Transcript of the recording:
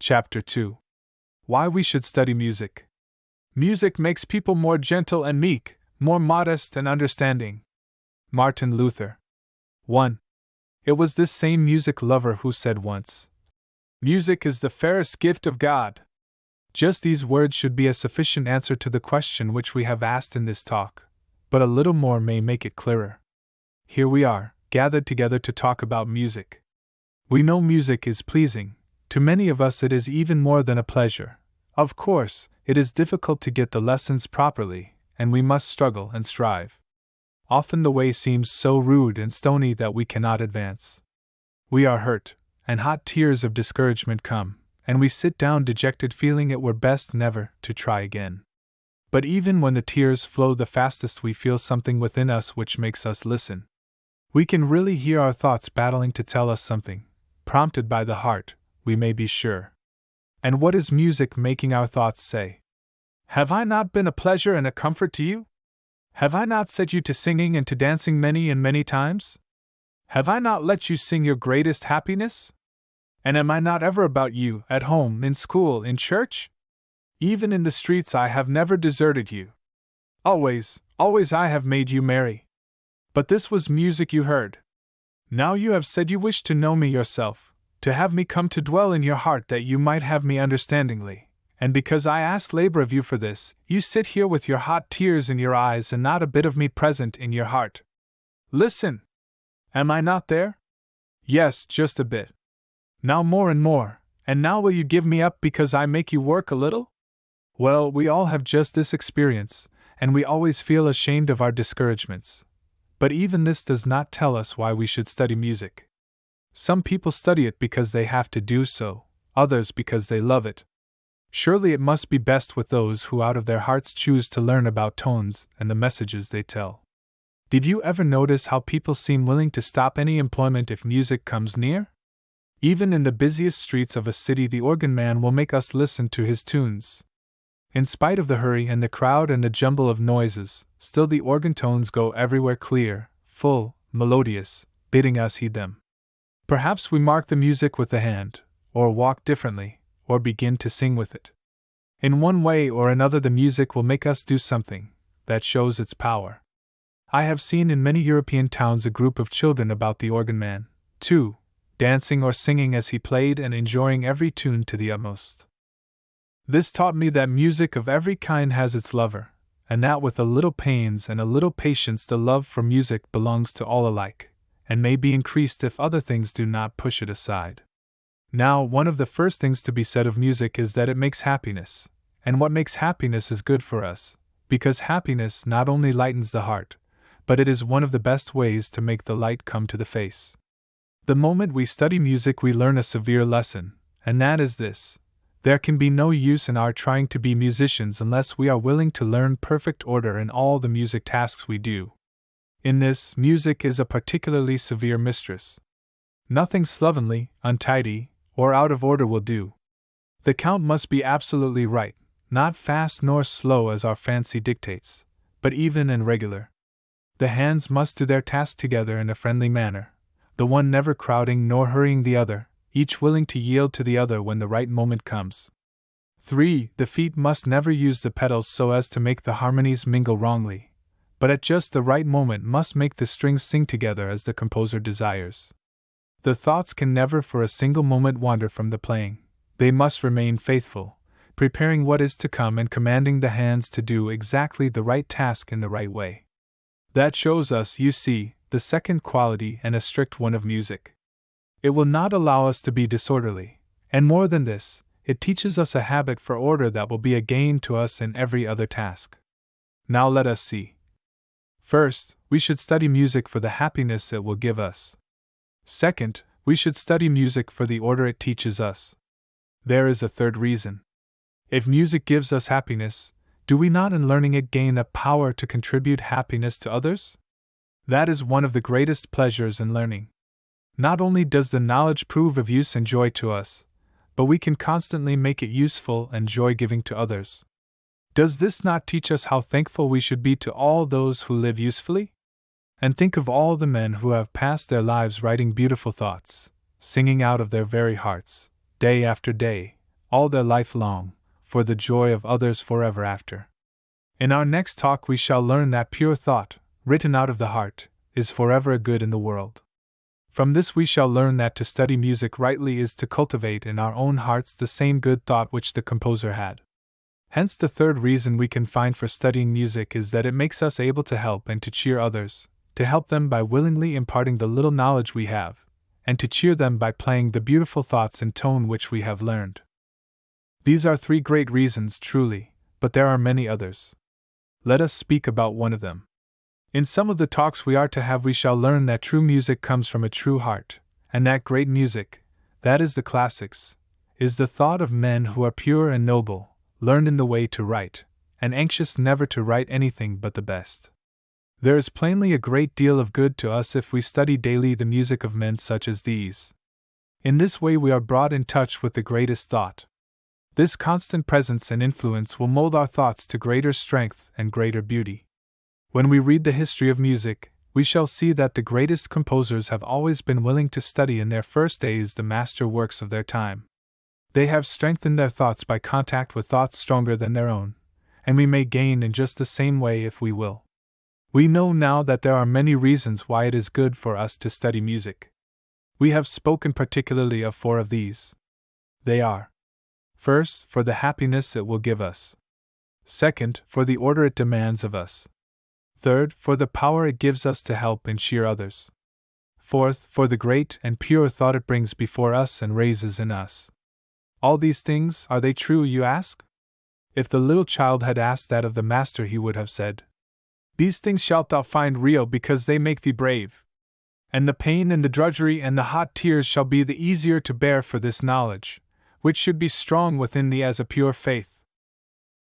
Chapter 2. Why we should study music. Music makes people more gentle and meek, more modest and understanding. Martin Luther. 1. It was this same music lover who said once, "Music is the fairest gift of God." Just these words should be a sufficient answer to the question which we have asked in this talk, but a little more may make it clearer. Here we are, gathered together to talk about music. We know music is pleasing. To many of us it is even more than a pleasure. Of course, it is difficult to get the lessons properly, and we must struggle and strive. Often the way seems so rude and stony that we cannot advance. We are hurt, and hot tears of discouragement come, and we sit down dejected feeling it were best never to try again. But even when the tears flow the fastest we feel something within us which makes us listen. We can really hear our thoughts battling to tell us something, prompted by the heart, we may be sure. And what is music making our thoughts say? Have I not been a pleasure and a comfort to you? Have I not set you to singing and to dancing many and many times? Have I not let you sing your greatest happiness? And am I not ever about you, at home, in school, in church? Even in the streets I have never deserted you. Always, always I have made you merry. But this was music you heard. Now you have said you wished to know me yourself, to have me come to dwell in your heart that you might have me understandingly, and because I ask labor of you for this, you sit here with your hot tears in your eyes and not a bit of me present in your heart. Listen! Am I not there? Yes, just a bit. Now more and more, and now will you give me up because I make you work a little? Well, we all have just this experience, and we always feel ashamed of our discouragements. But even this does not tell us why we should study music. Some people study it because they have to do so, others because they love it. Surely it must be best with those who out of their hearts choose to learn about tones and the messages they tell. Did you ever notice how people seem willing to stop any employment if music comes near? Even in the busiest streets of a city the organ man will make us listen to his tunes. In spite of the hurry and the crowd and the jumble of noises, still the organ tones go everywhere clear, full, melodious, bidding us heed them. Perhaps we mark the music with the hand, or walk differently, or begin to sing with it. In one way or another the music will make us do something that shows its power. I have seen in many European towns a group of children about the organ man, too, dancing or singing as he played and enjoying every tune to the utmost. This taught me that music of every kind has its lover, and that with a little pains and a little patience the love for music belongs to all alike, and may be increased if other things do not push it aside. Now, one of the first things to be said of music is that it makes happiness, and what makes happiness is good for us, because happiness not only lightens the heart, but it is one of the best ways to make the light come to the face. The moment we study music we learn a severe lesson, and that is this: there can be no use in our trying to be musicians unless we are willing to learn perfect order in all the music tasks we do. In this, music is a particularly severe mistress. Nothing slovenly, untidy, or out of order will do. The count must be absolutely right, not fast nor slow as our fancy dictates, but even and regular. The hands must do their task together in a friendly manner, the one never crowding nor hurrying the other, each willing to yield to the other when the right moment comes. 3. The feet must never use the pedals so as to make the harmonies mingle wrongly, but at just the right moment must make the strings sing together as the composer desires. The thoughts can never for a single moment wander from the playing. They must remain faithful, preparing what is to come and commanding the hands to do exactly the right task in the right way. That shows us, you see, the second quality and a strict one of music. It will not allow us to be disorderly, and more than this, it teaches us a habit for order that will be a gain to us in every other task. Now let us see. First, we should study music for the happiness it will give us. Second, we should study music for the order it teaches us. There is a third reason. If music gives us happiness, do we not in learning it gain a power to contribute happiness to others? That is one of the greatest pleasures in learning. Not only does the knowledge prove of use and joy to us, but we can constantly make it useful and joy-giving to others. Does this not teach us how thankful we should be to all those who live usefully? And think of all the men who have passed their lives writing beautiful thoughts, singing out of their very hearts, day after day, all their life long, for the joy of others forever after. In our next talk, we shall learn that pure thought, written out of the heart, is forever a good in the world. From this, we shall learn that to study music rightly is to cultivate in our own hearts the same good thought which the composer had. Hence, the third reason we can find for studying music is that it makes us able to help and to cheer others, to help them by willingly imparting the little knowledge we have, and to cheer them by playing the beautiful thoughts in tone which we have learned. These are three great reasons, truly, but there are many others. Let us speak about one of them. In some of the talks we are to have, we shall learn that true music comes from a true heart, and that great music, that is the classics, is the thought of men who are pure and noble, learned in the way to write, and anxious never to write anything but the best. There is plainly a great deal of good to us if we study daily the music of men such as these. In this way we are brought in touch with the greatest thought. This constant presence and influence will mold our thoughts to greater strength and greater beauty. When we read the history of music, we shall see that the greatest composers have always been willing to study in their first days the master works of their time. They have strengthened their thoughts by contact with thoughts stronger than their own, and we may gain in just the same way if we will. We know now that there are many reasons why it is good for us to study music. We have spoken particularly of four of these. They are: first, for the happiness it will give us; second, for the order it demands of us; third, for the power it gives us to help and cheer others; fourth, for the great and pure thought it brings before us and raises in us. All these things, are they true, you ask? If the little child had asked that of the master, he would have said, "These things shalt thou find real because they make thee brave. And the pain and the drudgery and the hot tears shall be the easier to bear for this knowledge, which should be strong within thee as a pure faith."